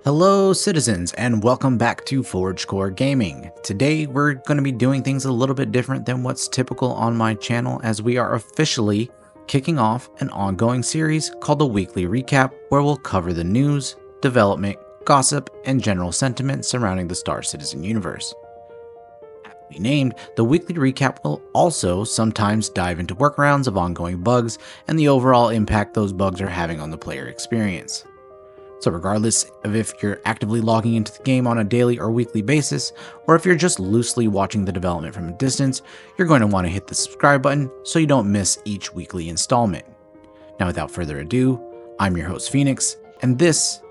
Hello citizens and welcome back to Forge Core Gaming. Today we're going to be doing things a little bit different than what's typical on my channel, as we are officially kicking off an ongoing series called the Weekly Recap, where we'll cover the news, development, gossip, and general sentiment surrounding the Star Citizen universe. Aptly named, the Weekly Recap will also sometimes dive into workarounds of ongoing bugs and the overall impact those bugs are having on the player experience. So regardless of if you're actively logging into the game on a daily or weekly basis, or if you're just loosely watching the development from a distance, you're going to want to hit the subscribe button so you don't miss each weekly installment. Now without further ado, I'm your host Phoenix, and this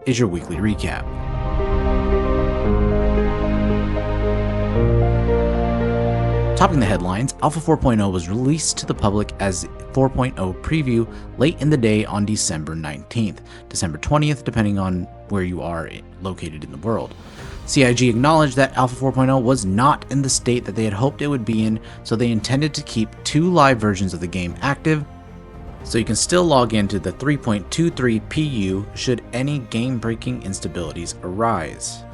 is your weekly recap. Topping the headlines, Alpha 4.0 was released to the public as 4.0 preview late in the day on December 19th, December 20th, depending on where you are located in the world. CIG acknowledged that Alpha 4.0 was not in the state that they had hoped it would be in, so they intended to keep two live versions of the game active, so you can still log into the 3.23 PU should any game-breaking instabilities arise.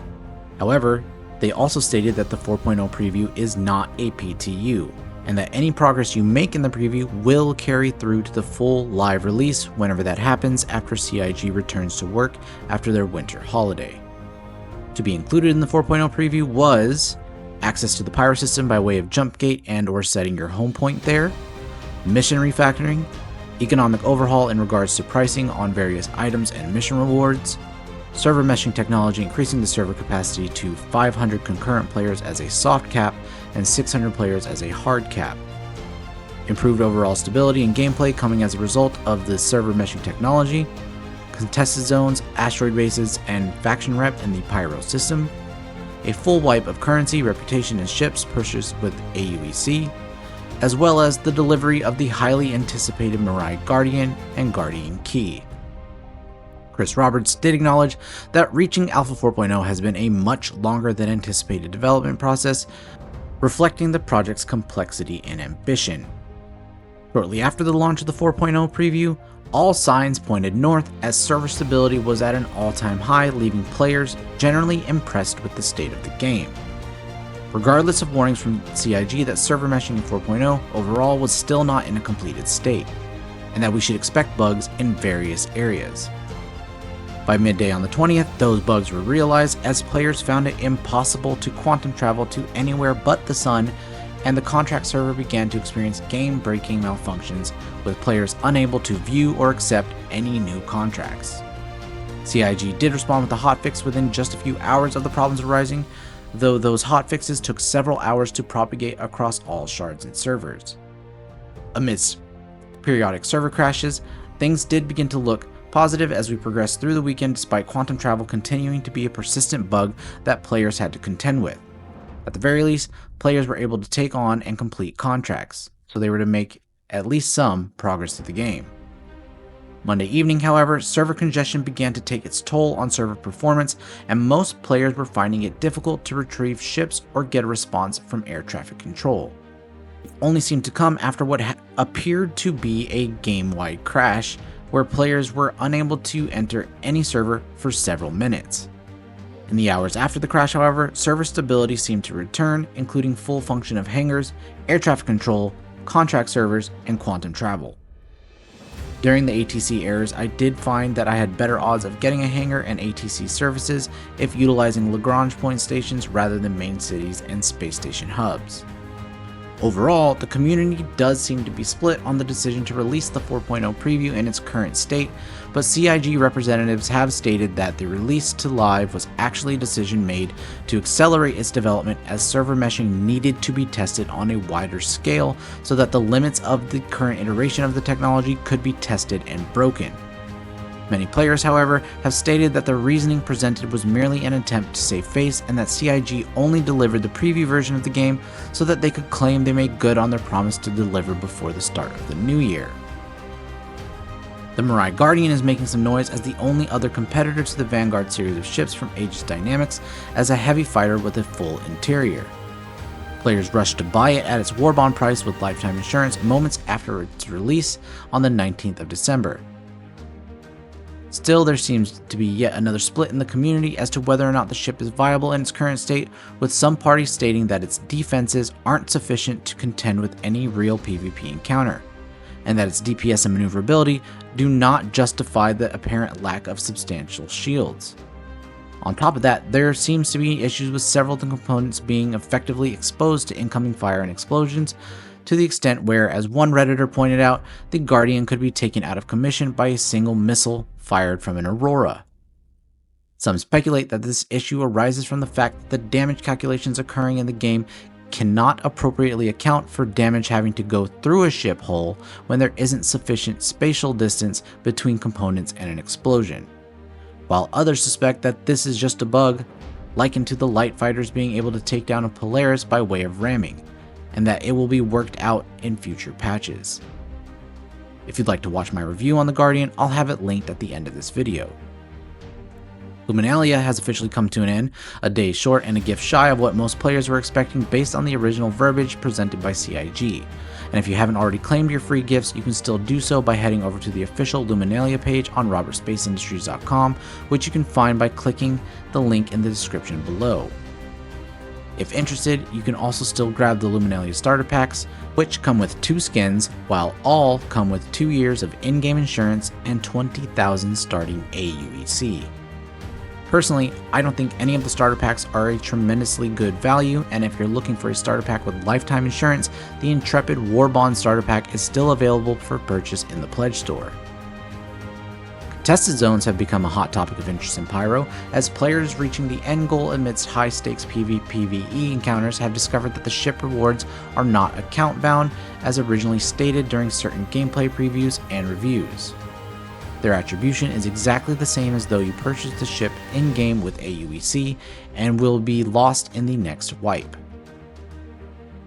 However, they also stated that the 4.0 preview is not a PTU, and that any progress you make in the preview will carry through to the full live release whenever that happens after CIG returns to work after their winter holiday. To be included in the 4.0 preview was access to the pyro system by way of jump gate and or setting your home point there, mission refactoring, economic overhaul in regards to pricing on various items and mission rewards, server meshing technology increasing the server capacity to 500 concurrent players as a soft cap and 600 players as a hard cap. Improved overall stability and gameplay coming as a result of the server meshing technology, contested zones, asteroid bases, and faction rep in the Pyro system, a full wipe of currency, reputation, and ships purchased with AUEC, as well as the delivery of the highly anticipated Mirai Guardian and Guardian Key. Chris Roberts did acknowledge that reaching Alpha 4.0 has been a much longer than anticipated development process, reflecting the project's complexity and ambition. Shortly after the launch of the 4.0 preview, all signs pointed north as server stability was at an all-time high, leaving players generally impressed with the state of the game. Regardless of warnings from CIG that server meshing in 4.0 overall was still not in a completed state, and that we should expect bugs in various areas. By midday on the 20th, those bugs were realized as players found it impossible to quantum travel to anywhere but the sun, and the contract server began to experience game-breaking malfunctions, with players unable to view or accept any new contracts. CIG did respond with a hotfix within just a few hours of the problems arising, though those hotfixes took several hours to propagate across all shards and servers. Amidst periodic server crashes, things did begin to look positive as we progressed through the weekend, despite quantum travel continuing to be a persistent bug that players had to contend with. At the very least, players were able to take on and complete contracts, so they were to make at least some progress to the game. Monday evening, however, server congestion began to take its toll on server performance, and most players were finding it difficult to retrieve ships or get a response from air traffic control. It only seemed to come after what appeared to be a game-wide crash, where players were unable to enter any server for several minutes. In the hours after the crash, however, server stability seemed to return, including full function of hangars, air traffic control, contract servers, and quantum travel. During the ATC errors, I did find that I had better odds of getting a hangar and ATC services if utilizing Lagrange point stations rather than main cities and space station hubs. Overall, the community does seem to be split on the decision to release the 4.0 preview in its current state, but CIG representatives have stated that the release to live was actually a decision made to accelerate its development, as server meshing needed to be tested on a wider scale so that the limits of the current iteration of the technology could be tested and broken. Many players, however, have stated that the reasoning presented was merely an attempt to save face, and that CIG only delivered the preview version of the game so that they could claim they made good on their promise to deliver before the start of the new year. The Mirai Guardian is making some noise as the only other competitor to the Vanguard series of ships from Aegis Dynamics as a heavy fighter with a full interior. Players rushed to buy it at its war bond price with lifetime insurance moments after its release on the 19th of December. Still, there seems to be yet another split in the community as to whether or not the ship is viable in its current state, with some parties stating that its defenses aren't sufficient to contend with any real PvP encounter, and that its DPS and maneuverability do not justify the apparent lack of substantial shields. On top of that, there seems to be issues with several of the components being effectively exposed to incoming fire and explosions, to the extent where, as one Redditor pointed out, the Guardian could be taken out of commission by a single missile fired from an Aurora. Some speculate that this issue arises from the fact that the damage calculations occurring in the game cannot appropriately account for damage having to go through a ship hull when there isn't sufficient spatial distance between components and an explosion, while others suspect that this is just a bug, likened to the light fighters being able to take down a Polaris by way of ramming, and that it will be worked out in future patches. If you'd like to watch my review on the Guardian, I'll have it linked at the end of this video. Luminalia has officially come to an end, a day short and a gift shy of what most players were expecting based on the original verbiage presented by CIG. And if you haven't already claimed your free gifts, you can still do so by heading over to the official Luminalia page on robertspacindustries.com, which you can find by clicking the link in the description below. If interested, you can also still grab the Luminalia starter packs, which come with 2 skins, while all come with 2 years of in-game insurance and 20,000 starting AUEC. Personally, I don't think any of the starter packs are a tremendously good value, and if you're looking for a starter pack with lifetime insurance, the Intrepid Warbond starter pack is still available for purchase in the Pledge store. Contested zones have become a hot topic of interest in Pyro, as players reaching the end goal amidst high-stakes PvPvE encounters have discovered that the ship rewards are not account-bound, as originally stated during certain gameplay previews and reviews. Their attribution is exactly the same as though you purchased the ship in-game with AUEC, and will be lost in the next wipe.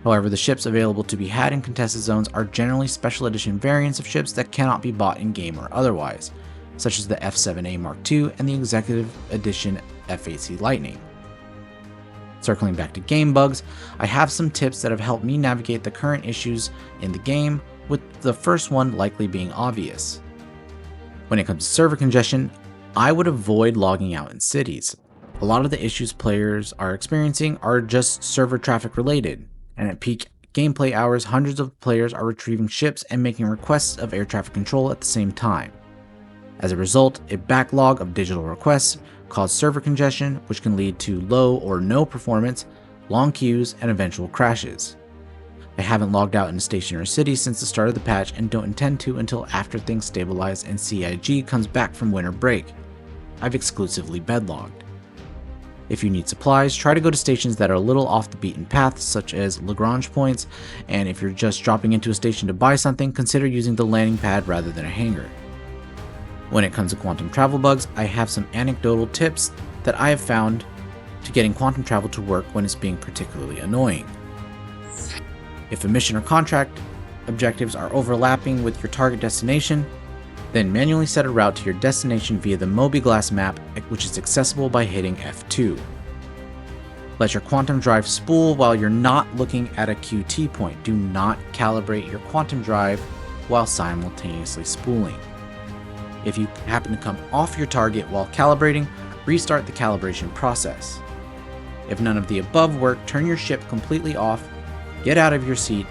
However, the ships available to be had in contested zones are generally special edition variants of ships that cannot be bought in-game or otherwise, such as the F7A Mark II and the Executive Edition F8C Lightning. Circling back to game bugs, I have some tips that have helped me navigate the current issues in the game, with the first one likely being obvious. When it comes to server congestion, I would avoid logging out in cities. A lot of the issues players are experiencing are just server traffic related, and at peak gameplay hours, hundreds of players are retrieving ships and making requests of air traffic control at the same time. As a result, a backlog of digital requests causes server congestion, which can lead to low or no performance, long queues, and eventual crashes. I haven't logged out in a station or city since the start of the patch and don't intend to until after things stabilize and CIG comes back from winter break. I've exclusively bedlogged. If you need supplies, try to go to stations that are a little off the beaten path, such as Lagrange points, and if you're just dropping into a station to buy something, consider using the landing pad rather than a hangar. When it comes to quantum travel bugs, I have some anecdotal tips that I have found to getting quantum travel to work when it's being particularly annoying. If a mission or contract objectives are overlapping with your target destination, then manually set a route to your destination via the Mobiglass map, which is accessible by hitting F2. Let your quantum drive spool while you're not looking at a QT point. Do not calibrate your quantum drive while simultaneously spooling. If you happen to come off your target while calibrating, restart the calibration process. If none of the above work, turn your ship completely off, get out of your seat,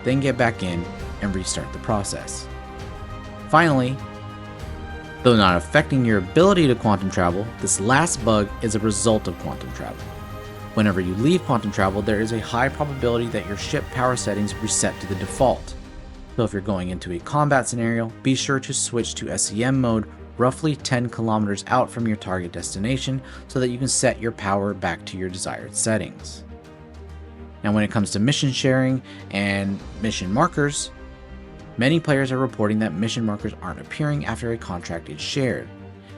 then get back in and restart the process. Finally, though not affecting your ability to quantum travel, this last bug is a result of quantum travel. Whenever you leave quantum travel, there is a high probability that your ship power settings reset to the default. So if you're going into a combat scenario, be sure to switch to SEM mode roughly 10 kilometers out from your target destination so that you can set your power back to your desired settings. Now when it comes to mission sharing and mission markers, many players are reporting that mission markers aren't appearing after a contract is shared.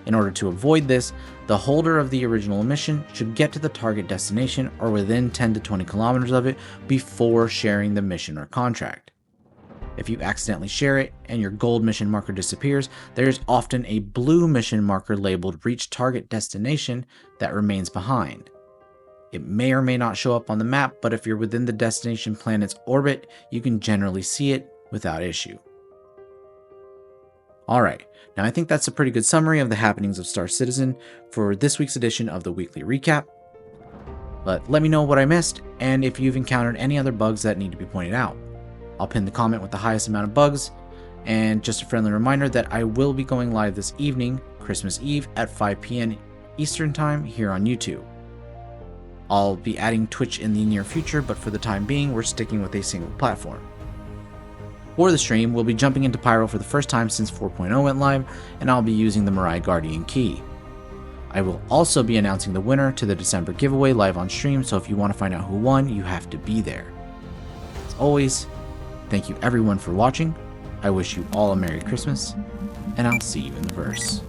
In order to avoid this, the holder of the original mission should get to the target destination or within 10 to 20 kilometers of it before sharing the mission or contract. If you accidentally share it and your gold mission marker disappears, there is often a blue mission marker labeled Reach Target Destination that remains behind. It may or may not show up on the map, but if you're within the destination planet's orbit, you can generally see it without issue. Alright, now I think that's a pretty good summary of the happenings of Star Citizen for this week's edition of the Weekly Recap. But let me know what I missed, and if you've encountered any other bugs that need to be pointed out. I'll pin the comment with the highest amount of bugs, and just a friendly reminder that I will be going live this evening, Christmas Eve, at 5 p.m. Eastern Time here on YouTube. I'll be adding Twitch in the near future, but for the time being, we're sticking with a single platform. For the stream, we'll be jumping into Pyro for the first time since 4.0 went live, and I'll be using the Mirai Guardian key. I will also be announcing the winner to the December giveaway live on stream, so if you want to find out who won, you have to be there. As always, thank you everyone for watching. I wish you all a Merry Christmas, and I'll see you in the verse.